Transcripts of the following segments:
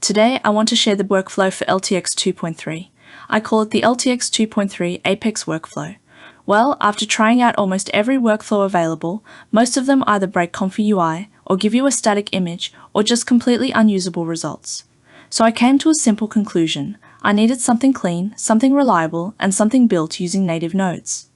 Today, I want to share the workflow for LTX 2.3. I call it the LTX 2.3 Apex workflow. Well, after trying out almost every workflow available, most of them either break ComfyUI or give you a static image or just completely unusable results. So I came to a simple conclusion. I needed something clean, something reliable, and something built using native nodes.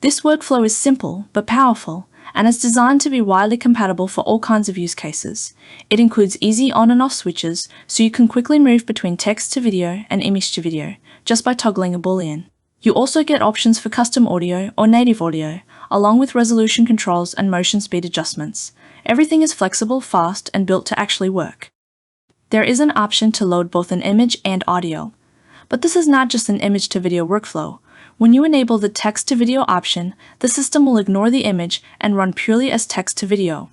This workflow is simple but powerful, and is designed to be widely compatible for all kinds of use cases. It includes easy on and off switches, so you can quickly move between text to video and image to video, just by toggling a boolean. You also get options for custom audio or native audio, along with resolution controls and motion speed adjustments. Everything is flexible, fast, and built to actually work. There is an option to load both an image and audio. But this is not just an image to video workflow. When you enable the text to video option, the system will ignore the image and run purely as text to video.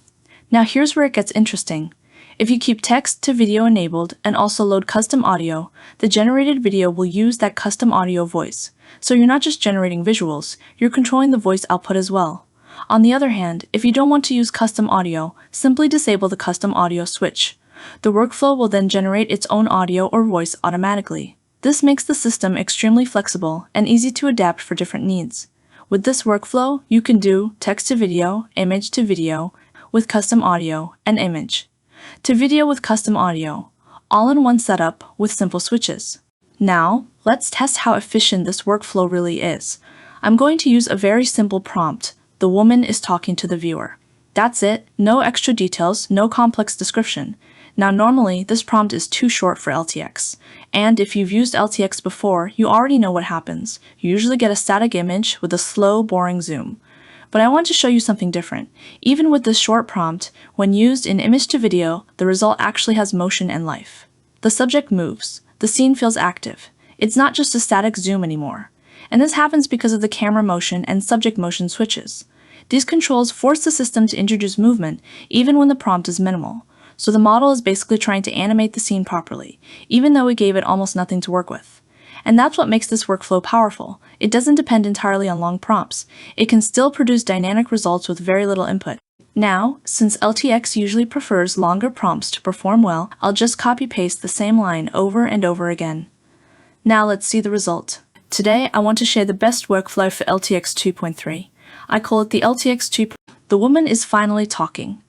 Now here's where it gets interesting. If you keep text to video enabled and also load custom audio, the generated video will use that custom audio voice. So you're not just generating visuals, you're controlling the voice output as well. On the other hand, if you don't want to use custom audio, simply disable the custom audio switch. The workflow will then generate its own audio or voice automatically. This makes the system extremely flexible and easy to adapt for different needs. With this workflow, you can do text to video, image to video, with custom audio, and image to video with custom audio, all in one setup with simple switches. Now, let's test how efficient this workflow really is. I'm going to use a very simple prompt. The woman is talking to the viewer. That's it, no extra details, no complex description. Now normally, this prompt is too short for LTX, and if you've used LTX before, you already know what happens. You usually get a static image with a slow, boring zoom. But I want to show you something different. Even with this short prompt, when used in image to video, the result actually has motion and life. The subject moves. The scene feels active. It's not just a static zoom anymore. And this happens because of the camera motion and subject motion switches. These controls force the system to introduce movement, even when the prompt is minimal. So the model is basically trying to animate the scene properly, even though we gave it almost nothing to work with. And that's what makes this workflow powerful. It doesn't depend entirely on long prompts. It can still produce dynamic results with very little input. Now, since LTX usually prefers longer prompts to perform well, I'll just copy-paste the same line over and over again. Now let's see the result. Today, I want to share the best workflow for LTX 2.3. I call it the LTX 2. The woman is finally talking.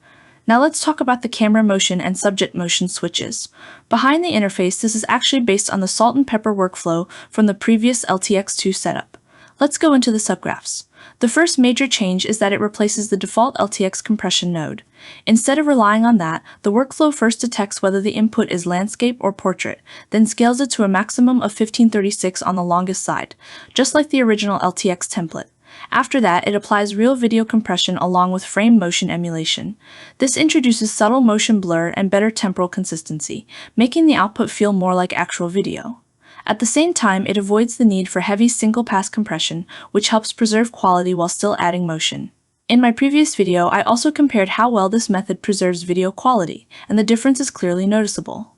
Now let's talk about the camera motion and subject motion switches. Behind the interface, this is actually based on the salt and pepper workflow from the previous LTX 2 setup. Let's go into the subgraphs. The first major change is that it replaces the default LTX compression node. Instead of relying on that, the workflow first detects whether the input is landscape or portrait, then scales it to a maximum of 1536 on the longest side, just like the original LTX template. After that, it applies real video compression along with frame motion emulation. This introduces subtle motion blur and better temporal consistency, making the output feel more like actual video. At the same time, it avoids the need for heavy single-pass compression, which helps preserve quality while still adding motion. In my previous video, I also compared how well this method preserves video quality, and the difference is clearly noticeable.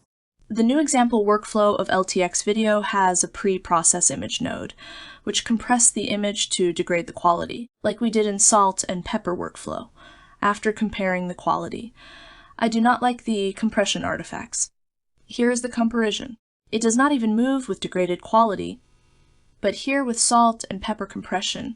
The new example workflow of LTX video has a pre-process image node, which compressed the image to degrade the quality, like we did in salt and pepper workflow, after comparing the quality. I do not like the compression artifacts. Here is the comparison. It does not even move with degraded quality, but here with salt and pepper compression,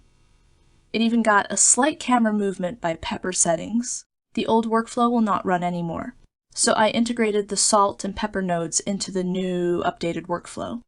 it even got a slight camera movement by pepper settings. The old workflow will not run anymore. So I integrated the salt and pepper nodes into the new updated workflow.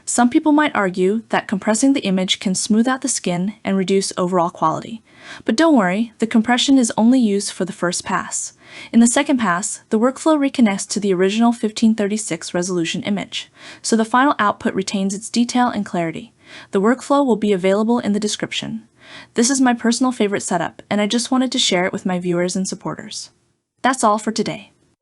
Some people might argue that compressing the image can smooth out the skin and reduce overall quality. But don't worry, the compression is only used for the first pass. In the second pass, the workflow reconnects to the original 1536 resolution image, so the final output retains its detail and clarity. The workflow will be available in the description. This is my personal favorite setup, and I just wanted to share it with my viewers and supporters. That's all for today.